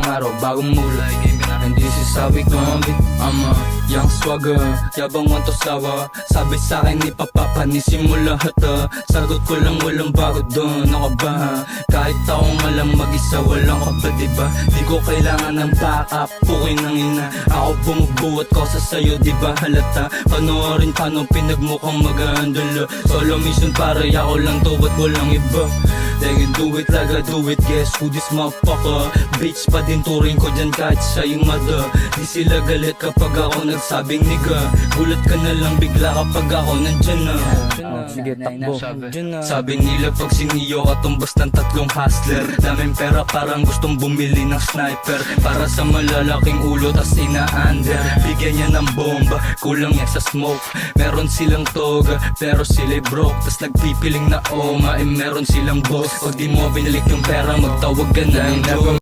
araw, bagong mulay. And this is how we come it. I'm a young swagger, yabang want to sawa. Sabi sa'kin ipapapanisin mo lahat Sagot ko lang walang bago doon. Ako ba kahit ako nga lang mag-isa, walang ka ba diba? Di ko kailangan ng backup, pukin ng ina. Ako bumubuhat ko sa sayo, diba halata? Panoorin paano pinagmukhang mag-handle. Solo mission pare, ako lang to at walang iba. They can do it like I do it, guess who this motherfucker? Bitch pa din turing ko dyan kahit siya yung mother. Di sila galit kapag ako nagsabing nigga. Gulat ka na lang bigla kapag ako nandyan na. Sige, takbo. Sabi nila pag siniyo ka tumbas ng tatlong hustler. Daming pera parang gustong bumili ng sniper. Para sa malalaking ulo tas ina-under. Bigyan niya ng bomba, kulang yan sa smoke. Meron silang toga, pero sila'y broke. Tas nagpipiling na oma, meron silang boss. Pag di mo binalik yung pera, magtawag ka na ng joke.